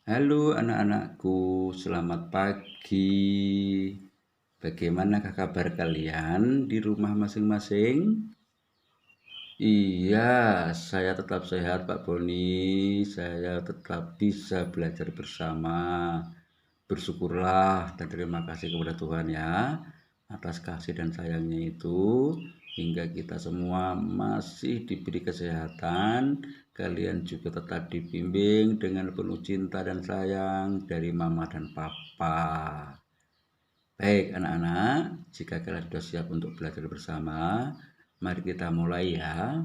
Halo anak-anakku, selamat pagi. Bagaimanakah kabar kalian di rumah masing-masing? Iya, saya tetap sehat Pak Boni. Saya tetap bisa belajar bersama. Bersyukurlah dan terima kasih kepada Tuhan ya atas kasih dan sayangnya itu hingga kita semua masih diberi kesehatan. Kalian juga tetap dibimbing dengan penuh cinta dan sayang dari mama dan papa. Baik anak-anak, jika kalian sudah siap untuk belajar bersama, mari kita mulai ya.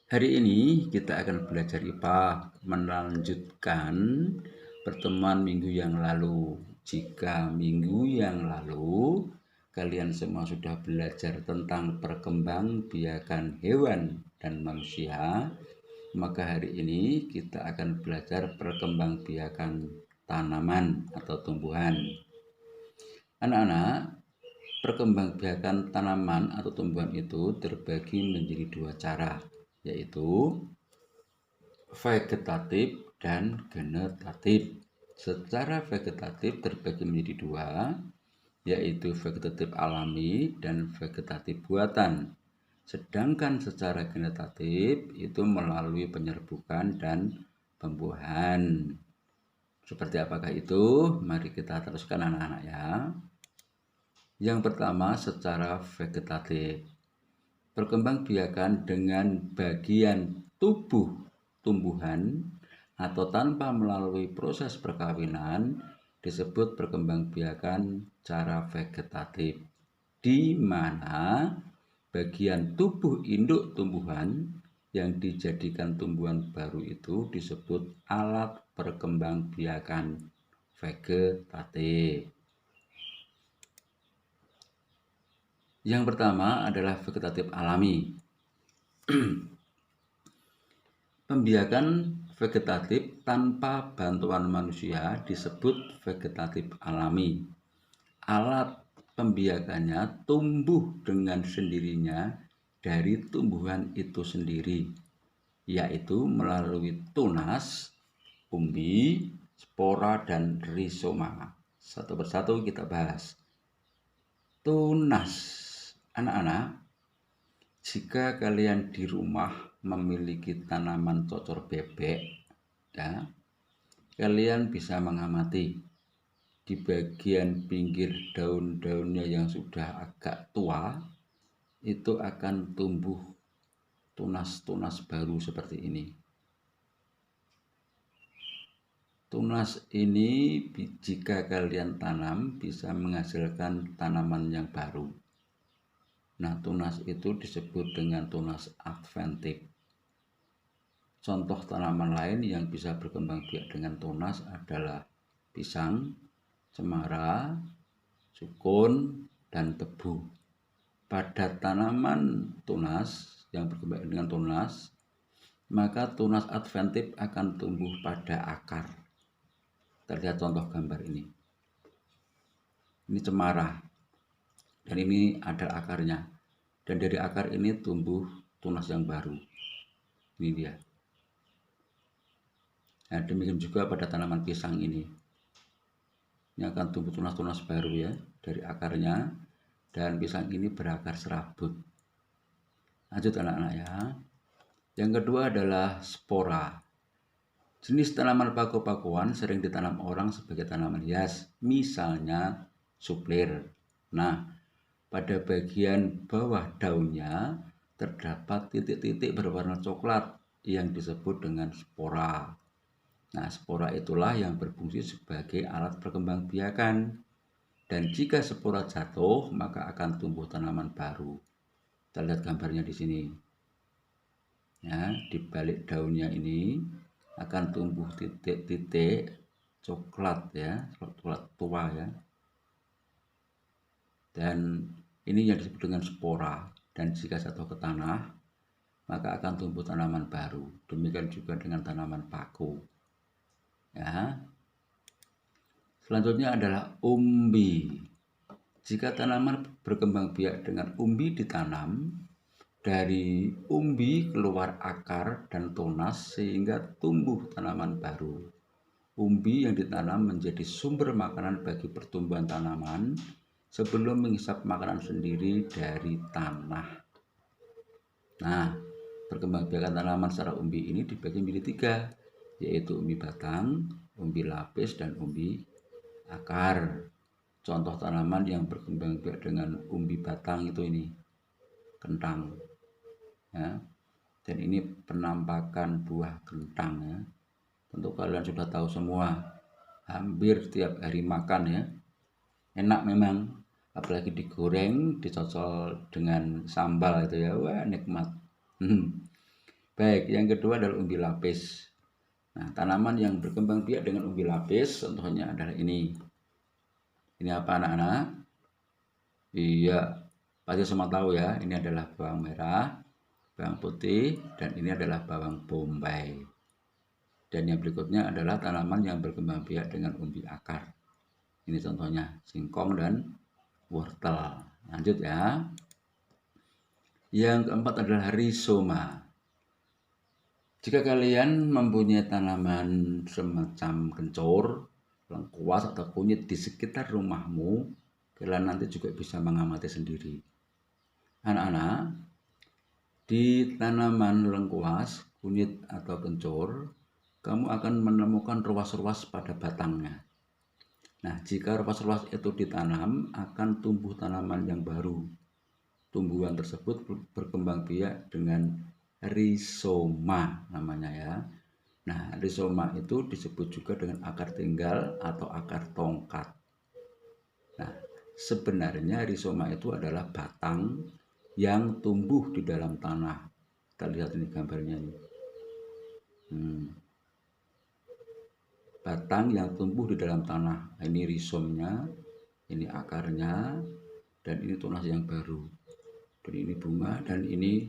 Hari ini kita akan belajar IPA melanjutkan pertemuan minggu yang lalu. Jika minggu yang lalu kalian semua sudah belajar tentang perkembangbiakan hewan dan manusia, maka hari ini kita akan belajar perkembangbiakan tanaman atau tumbuhan. Anak-anak, perkembangbiakan tanaman atau tumbuhan itu terbagi menjadi dua cara, yaitu vegetatif dan genetatif. Secara vegetatif terbagi menjadi dua, yaitu vegetatif alami dan vegetatif buatan. Sedangkan secara genetatif itu melalui penyerbukan dan pembuahan. Seperti apakah itu? Mari kita teruskan anak-anak ya. Yang pertama secara vegetatif. Perkembangbiakan dengan bagian tubuh tumbuhan atau tanpa melalui proses perkawinan disebut perkembangbiakan cara vegetatif, di mana bagian tubuh induk tumbuhan yang dijadikan tumbuhan baru itu disebut alat perkembangbiakan vegetatif. Yang pertama adalah vegetatif alami. Pembiakan vegetatif tanpa bantuan manusia disebut vegetatif alami. Alat pembiakannya tumbuh dengan sendirinya dari tumbuhan itu sendiri, yaitu melalui tunas, umbi, spora, dan rizoma. Satu persatu kita bahas. Tunas, anak-anak, jika kalian di rumah memiliki tanaman cocor bebek, ya, kalian bisa mengamati di bagian pinggir daun-daunnya yang sudah agak tua, itu akan tumbuh tunas-tunas baru seperti ini. Tunas ini jika kalian tanam bisa menghasilkan tanaman yang baru. Nah, tunas itu disebut dengan tunas adventif. Contoh tanaman lain yang bisa berkembang biak dengan tunas adalah pisang, cemara, sukun, dan tebu. Pada tanaman tunas yang berkembang dengan tunas, maka tunas adventif akan tumbuh pada akar. Terlihat contoh gambar ini. Ini cemara, dan ini ada akarnya. Dan dari akar ini tumbuh tunas yang baru. Ini dia. Nah, demikian juga pada tanaman pisang ini. Ini akan tumbuh tunas-tunas baru ya dari akarnya, dan pisang ini berakar serabut. Lanjut anak-anak ya. Yang kedua adalah spora. Jenis tanaman paku-pakuan sering ditanam orang sebagai tanaman hias, misalnya suplir. Nah, pada bagian bawah daunnya terdapat titik-titik berwarna coklat yang disebut dengan spora. Nah, spora itulah yang berfungsi sebagai alat perkembangbiakan. Dan jika spora jatuh, maka akan tumbuh tanaman baru. Kita lihat gambarnya di sini. Ya, di balik daunnya ini akan tumbuh titik-titik coklat ya, coklat tua ya. Dan ini yang disebut dengan spora. Dan jika jatuh ke tanah, maka akan tumbuh tanaman baru. Demikian juga dengan tanaman paku. Ya. Selanjutnya adalah umbi. Jika tanaman berkembang biak dengan umbi ditanam, Dari umbi keluar akar dan tunas sehingga tumbuh tanaman baru. Umbi yang ditanam menjadi sumber makanan bagi pertumbuhan tanaman sebelum menghisap makanan sendiri dari tanah. Nah, perkembangbiakan tanaman secara umbi ini dibagi menjadi 3, yaitu umbi batang, umbi lapis, dan umbi akar. Contoh tanaman yang berkembang biak dengan umbi batang itu ini, kentang. Ya. Dan ini penampakan buah kentang ya. Tentu kalian sudah tahu semua, hampir tiap hari makan ya. Enak memang, apalagi digoreng, dicocol dengan sambal itu ya, wah nikmat. Baik, yang kedua adalah umbi lapis. Nah, tanaman yang berkembang biak dengan umbi lapis contohnya adalah ini. Ini apa anak-anak? Iya, pasti semua tahu ya, ini adalah bawang merah, bawang putih, dan ini adalah bawang bombay. Dan yang berikutnya adalah tanaman yang berkembang biak dengan umbi akar. Ini contohnya singkong dan wortel. Lanjut ya. Yang keempat adalah rhizoma. Jika kalian mempunyai tanaman semacam kencur, lengkuas atau kunyit di sekitar rumahmu, kalian nanti juga bisa mengamati sendiri. Anak-anak, di tanaman lengkuas, kunyit atau kencur, kamu akan menemukan ruas-ruas pada batangnya. Nah, jika ruas-ruas itu ditanam, akan tumbuh tanaman yang baru. Tumbuhan tersebut berkembang biak dengan rhizoma namanya ya. Nah, rhizoma itu disebut juga dengan akar tinggal atau akar tongkat. Nah, sebenarnya rhizoma itu adalah batang yang tumbuh di dalam tanah. Kita lihat ini gambarnya ini. Batang yang tumbuh di dalam tanah. Ini rhizomnya, ini akarnya, dan ini tunas yang baru. Dan ini bunga, dan ini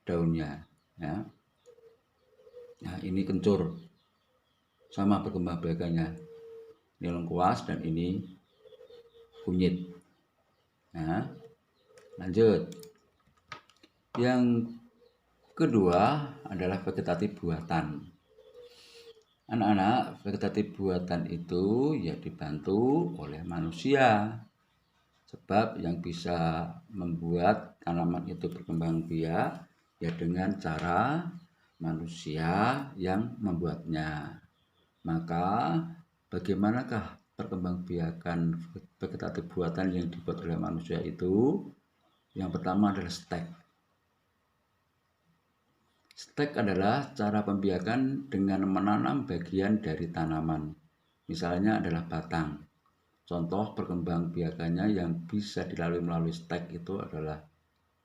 daunnya. Ya. Nah, ini kencur. Sama perkembangbiakannya. Ini lengkuas dan ini kunyit. Nah, lanjut. Yang kedua adalah vegetatif buatan. Anak-anak, vegetatif buatan itu ya dibantu oleh manusia. Sebab yang bisa membuat tanaman itu berkembang biak ya dengan cara manusia yang membuatnya. Maka bagaimanakah perkembangbiakan vegetatif buatan yang dibuat oleh manusia itu? Yang pertama adalah stek. Stek adalah cara pembiakan dengan menanam bagian dari tanaman. Misalnya adalah batang. Contoh perkembangbiakannya yang bisa dilalui melalui stek itu adalah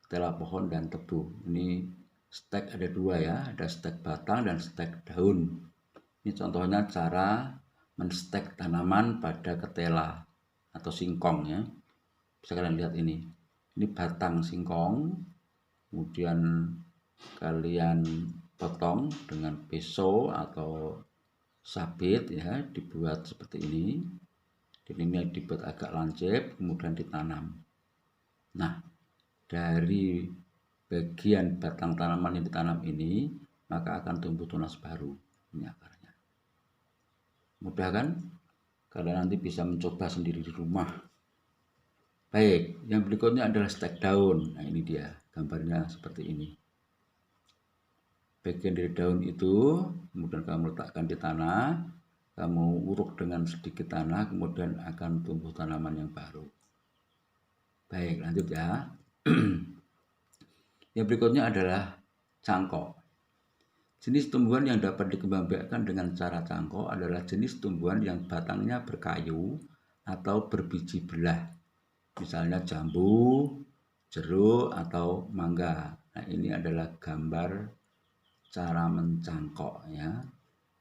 ketela pohon dan tebu. Ini stek ada 2 ya, ada stek batang dan stek daun. Ini contohnya cara menstek tanaman pada ketela atau singkong ya. Bisa kalian lihat ini. Ini batang singkong, kemudian kalian potong dengan pisau atau sabit ya, dibuat seperti ini. Dan ini dibuat agak lancip, kemudian ditanam. Nah, dari bagian batang tanaman yang ditanam ini, maka akan tumbuh tunas baru. Ini akarnya. Mudah kan? Kalian nanti bisa mencoba sendiri di rumah. Baik, yang berikutnya adalah stek daun. Nah, ini dia gambarnya seperti ini. Bagian dari daun itu kemudian kamu letakkan di tanah, kamu uruk dengan sedikit tanah, kemudian akan tumbuh tanaman yang baru. Baik, lanjut ya. Yang berikutnya adalah cangkok. Jenis tumbuhan yang dapat dikembangbiakkan dengan cara cangkok adalah jenis tumbuhan yang batangnya berkayu atau berbiji belah. Misalnya jambu, jeruk, atau mangga. Nah, ini adalah gambar cara mencangkok ya.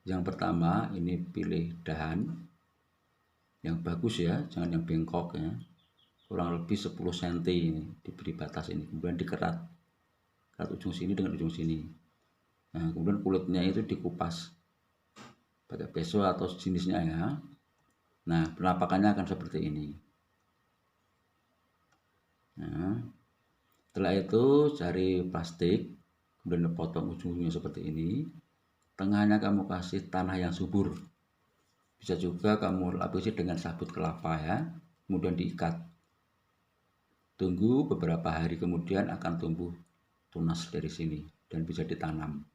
Yang pertama ini pilih dahan yang bagus ya, jangan yang bengkok ya. Kurang lebih 10 cm ini diberi batas ini, kemudian dikerat. Kerat ujung sini dengan ujung sini. Nah, kemudian kulitnya itu dikupas pakai pisau atau jenisnya ya. Nah, penampakannya akan seperti ini. Nah, Setelah itu cari plastik, kemudian potong ujungnya seperti ini. Tengahnya kamu kasih tanah yang subur. Bisa juga kamu lapisi dengan sabut kelapa ya, kemudian diikat. Tunggu beberapa hari kemudian akan tumbuh tunas dari sini dan bisa ditanam.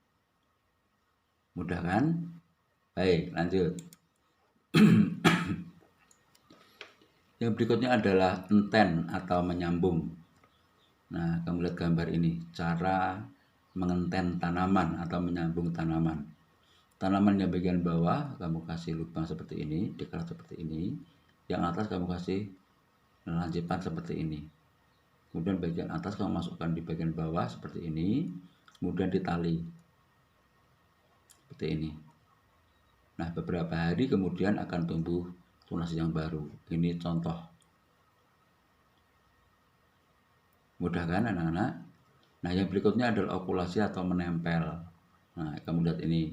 Mudah kan? Baik, lanjut. Yang berikutnya adalah enten atau menyambung. Nah, kamu lihat gambar ini, cara mengenten tanaman atau menyambung tanaman. Tanaman yang bagian bawah kamu kasih lubang seperti ini, dikerat seperti ini. Yang atas kamu kasih lancipan seperti ini. Kemudian bagian atas kamu masukkan di bagian bawah seperti ini, kemudian ditali seperti ini. Nah, beberapa hari kemudian akan tumbuh tunas yang baru. Ini contoh. Mudah kan anak-anak? Nah, yang berikutnya adalah okulasi atau menempel. Nah, kamu lihat ini.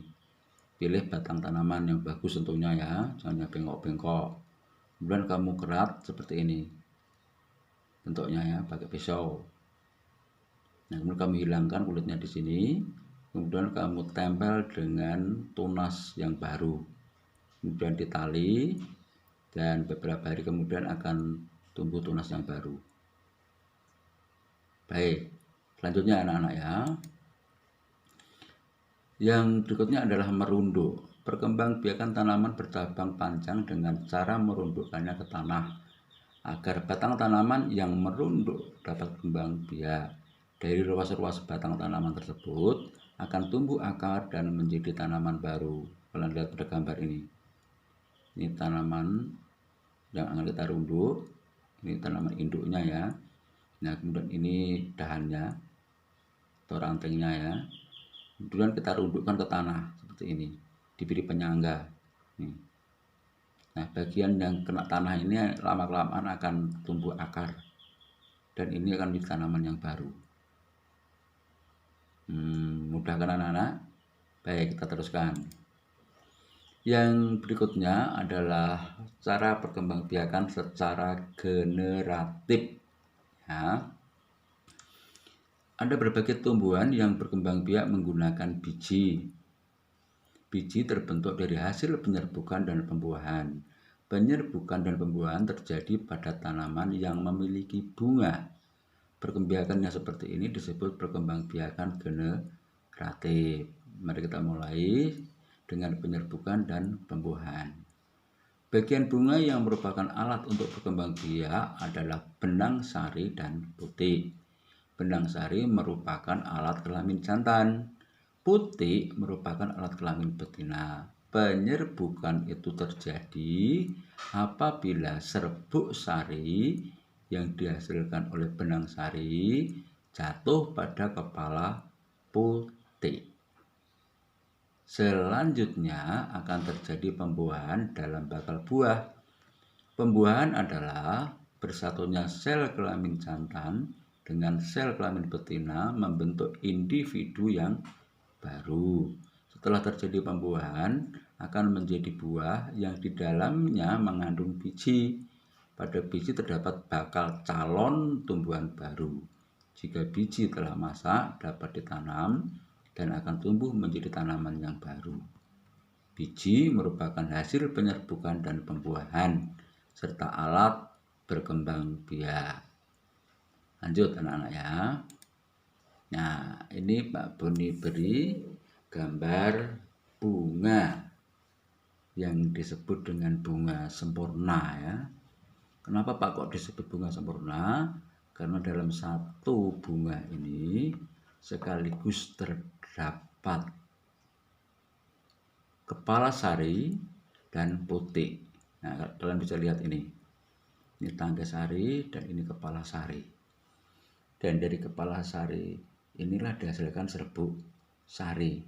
Pilih batang tanaman yang bagus tentunya ya, jangan bengkok-bengkok. Kemudian kamu kerat seperti ini. Bentuknya ya, pakai pisau. Nah, kemudian kamu hilangkan kulitnya di sini. Kemudian kamu tempel dengan tunas yang baru. Kemudian ditali dan beberapa hari kemudian akan tumbuh tunas yang baru. Baik, selanjutnya anak-anak ya. Yang berikutnya adalah merunduk. Perkembangbiakan tanaman bercabang panjang dengan cara merundukkannya ke tanah agar batang tanaman yang merunduk dapat kembang biak. Dari ruas-ruas batang tanaman tersebut akan tumbuh akar dan menjadi tanaman baru. Kalian lihat pada gambar ini. Ini tanaman yang akan kita runduk. Ini tanaman induknya ya. Nah, kemudian ini dahannya atau rantingnya ya. Kemudian kita rundukkan ke tanah seperti ini, diberi penyangga. Nah, bagian yang kena tanah ini lama-kelamaan akan tumbuh akar dan ini akan menjadi tanaman yang baru. Mudah kan anak-anak? Baik, kita teruskan. Yang berikutnya adalah cara perkembangbiakan secara generatif. Ya. Ada berbagai tumbuhan yang berkembang biak menggunakan biji. Biji terbentuk dari hasil penyerbukan dan pembuahan. Penyerbukan dan pembuahan terjadi pada tanaman yang memiliki bunga. Perkembangbiakan yang seperti ini disebut perkembangbiakan generatif. Mari kita mulai dengan penyerbukan dan pembuahan. Bagian bunga yang merupakan alat untuk berkembang biak adalah benang sari dan putik. Benang sari merupakan alat kelamin jantan. Putik merupakan alat kelamin betina. Penyerbukan itu terjadi apabila serbuk sari yang dihasilkan oleh benang sari jatuh pada kepala putik. Selanjutnya akan terjadi pembuahan dalam bakal buah. Pembuahan adalah bersatunya sel kelamin jantan dengan sel kelamin betina membentuk individu yang baru. Setelah terjadi pembuahan, akan menjadi buah yang di dalamnya mengandung biji. Pada biji terdapat bakal calon tumbuhan baru. Jika biji telah masak, dapat ditanam dan akan tumbuh menjadi tanaman yang baru. Biji merupakan hasil penyerbukan dan pembuahan serta alat berkembang biak. Lanjut anak-anak ya. Nah, ini Pak Boni beri gambar bunga yang disebut dengan bunga sempurna ya. Kenapa Pak kok disebut bunga sempurna? Karena dalam satu bunga ini sekaligus terdapat kepala sari dan putik. Nah, kalian bisa lihat ini. Ini tangkai sari dan ini kepala sari. Dan dari kepala sari inilah dihasilkan serbuk sari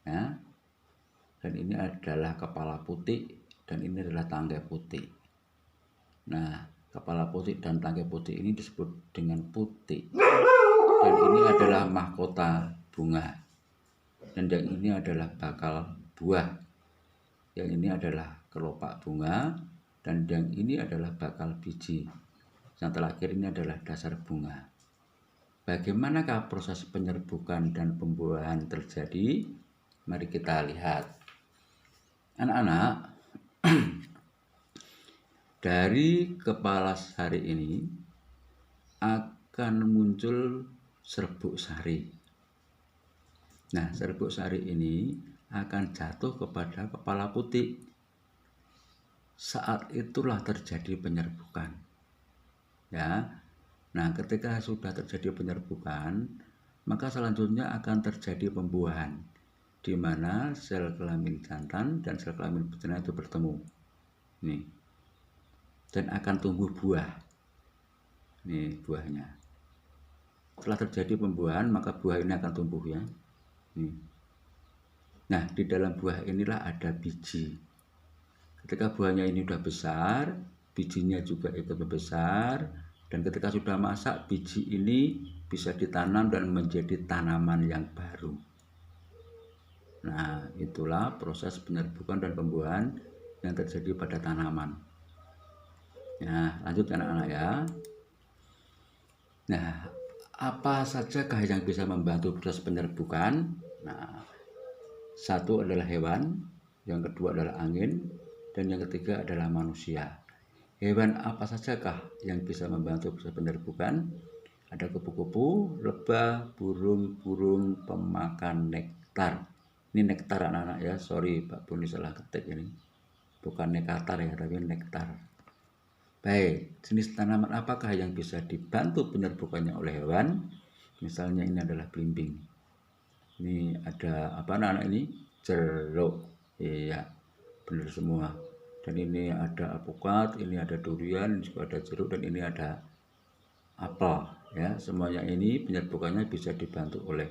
ya. Dan ini adalah kepala putik dan ini adalah tangkai putik. Nah, kepala putik dan tangkai putik ini disebut dengan putik. Dan ini adalah mahkota bunga. Dan yang ini adalah bakal buah. Yang ini adalah kelopak bunga dan yang ini adalah bakal biji. Yang terakhir ini adalah dasar bunga. Bagaimanakah proses penyerbukan dan pembuahan terjadi? Mari kita lihat. Anak-anak, dari kepala sari ini akan muncul serbuk sari. Nah, serbuk sari ini akan jatuh kepada kepala putik. Saat itulah terjadi penyerbukan. Ya. Nah, ketika sudah terjadi penyerbukan, maka selanjutnya akan terjadi pembuahan, di mana sel kelamin jantan dan sel kelamin betina itu bertemu. Nih. Dan akan tumbuh buah. Nih buahnya. Setelah terjadi pembuahan, maka buah ini akan tumbuh ya. Nih. Nah, di dalam buah inilah ada biji. Ketika buahnya ini sudah besar, bijinya juga ikut membesar. Dan ketika sudah masak, biji ini bisa ditanam dan menjadi tanaman yang baru. Nah, itulah proses penyerbukan dan pembuahan yang terjadi pada tanaman. Nah, lanjut anak-anak ya. Nah, apa sajakah yang bisa membantu proses penyerbukan? Nah, satu adalah hewan, yang kedua adalah angin, dan yang ketiga adalah manusia. Hewan apa sajakah yang bisa membantu proses penyerbukan? Ada kupu-kupu, lebah, burung-burung pemakan nektar. Ini nektar anak-anak ya, sorry Pak Buni salah ketik ini. Bukan nektar ya, tapi nektar. Baik, jenis tanaman apakah yang bisa dibantu penyerbukannya oleh hewan? Misalnya ini adalah belimbing. Ini ada apa anak-anak ini? Jeruk. Iya, benar semua. Dan ini ada alpukat, ini ada durian, ini juga ada jeruk, dan ini ada apel. Ya, semuanya ini penyerbukannya bisa dibantu oleh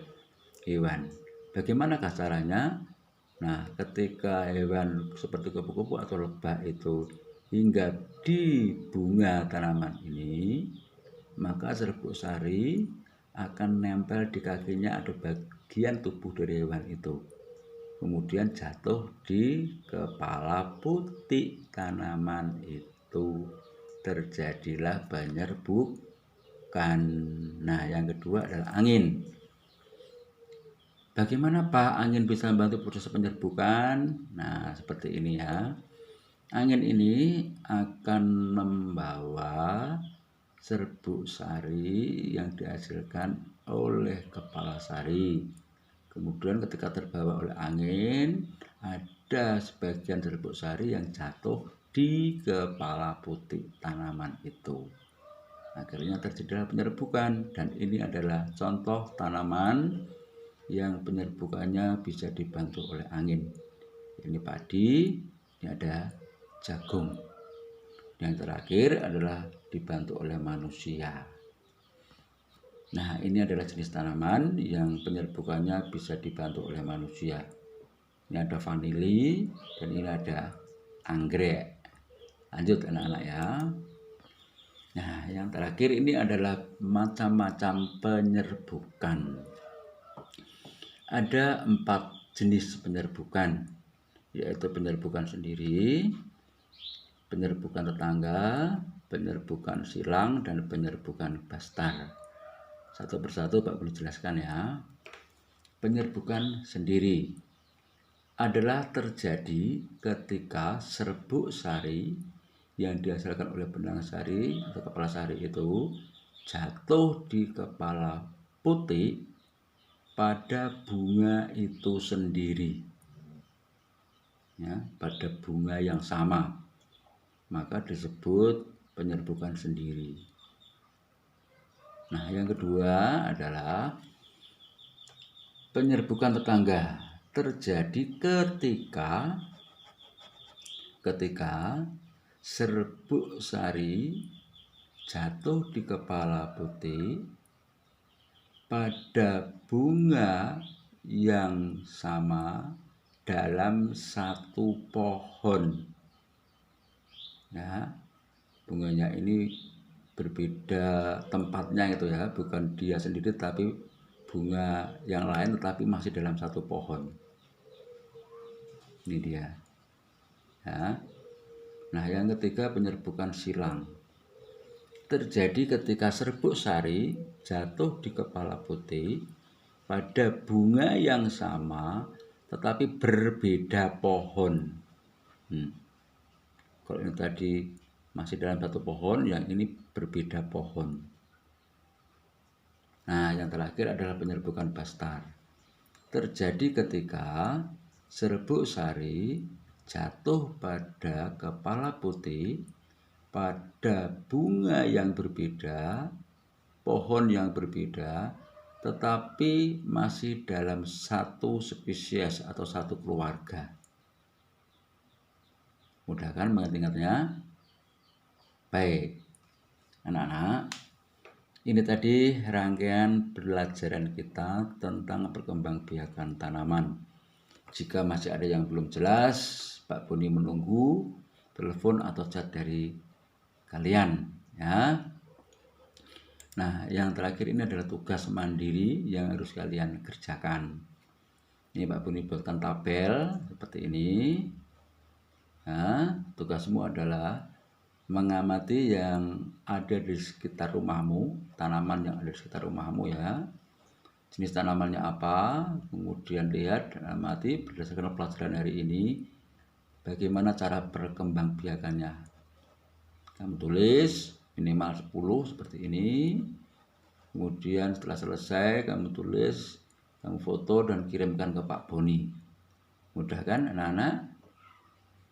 hewan. Bagaimanakah caranya? Nah, ketika hewan seperti kupu-kupu atau lebah itu hinggap di bunga tanaman ini, maka serbuk sari akan nempel di kakinya, ada bagian tubuh dari hewan itu. Kemudian jatuh di kepala putik tanaman itu. Terjadilah penyerbukan. Nah, yang kedua adalah angin. Bagaimana Pak angin bisa membantu proses penyerbukan? Nah, seperti ini ya. Angin ini akan membawa serbuk sari yang dihasilkan oleh kepala sari. Kemudian ketika terbawa oleh angin, ada sebagian serbuk sari yang jatuh di kepala putik tanaman itu. Akhirnya terjadilah penyerbukan, dan ini adalah contoh tanaman yang penyerbukannya bisa dibantu oleh angin. Ini padi, ini ada jagung. Yang terakhir adalah dibantu oleh manusia. Nah, ini adalah jenis tanaman yang penyerbukannya bisa dibantu oleh manusia. Ini ada vanili dan ini ada anggrek. Lanjut anak-anak ya. Nah, yang terakhir ini adalah macam-macam penyerbukan. Ada 4 jenis penyerbukan, yaitu penyerbukan sendiri, penyerbukan tetangga, penyerbukan silang, dan penyerbukan bastar. Satu persatu Pak boleh jelaskan ya. Penyerbukan sendiri adalah terjadi ketika serbuk sari yang dihasilkan oleh benang sari atau kepala sari itu jatuh di kepala putik pada bunga itu sendiri. Ya, pada bunga yang sama. Maka disebut penyerbukan sendiri. Nah, yang kedua adalah penyerbukan tetangga. Terjadi ketika serbuk sari jatuh di kepala putik pada bunga yang sama dalam satu pohon. Ya, bunganya ini berbeda tempatnya gitu ya, bukan dia sendiri tapi bunga yang lain tetapi masih dalam satu pohon. Ini dia ya. Nah, yang ketiga penyerbukan silang. terjadi ketika serbuk sari jatuh di kepala putih pada bunga yang sama tetapi berbeda pohon. Kalau ini tadi masih dalam satu pohon, yang ini berbeda pohon. Nah, yang terakhir adalah penyerbukan bastar. Terjadi ketika serbuk sari jatuh pada kepala putih pada bunga yang berbeda, pohon yang berbeda, tetapi masih dalam satu spesies atau satu keluarga. Mudah kan mengingatnya? Baik, anak-anak, ini tadi rangkaian pembelajaran kita tentang perkembangbiakan tanaman. Jika masih ada yang belum jelas, Pak Boni menunggu telepon atau chat dari kalian, ya. Nah, yang terakhir ini adalah tugas mandiri yang harus kalian kerjakan. Ini Pak Boni buatkan tabel seperti ini. Nah, tugasmu adalah mengamati yang ada di sekitar rumahmu, tanaman yang ada di sekitar rumahmu, ya. Jenis tanamannya apa, kemudian lihat dan amati berdasarkan pelajaran hari ini bagaimana cara perkembangbiakannya. Kamu tulis minimal 10 seperti ini. Kemudian setelah selesai kamu tulis, kamu foto dan kirimkan ke Pak Boni. Mudah kan anak-anak?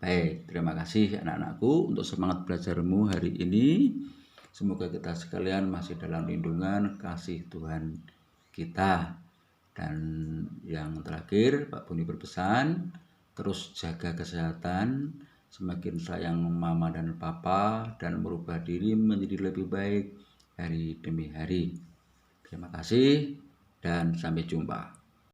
Baik, terima kasih anak-anakku untuk semangat belajarmu hari ini. Semoga kita sekalian masih dalam lindungan kasih Tuhan kita. Dan yang terakhir, Pak Boni berpesan, terus jaga kesehatan, semakin sayang mama dan papa, dan merubah diri menjadi lebih baik hari demi hari. Terima kasih dan sampai jumpa.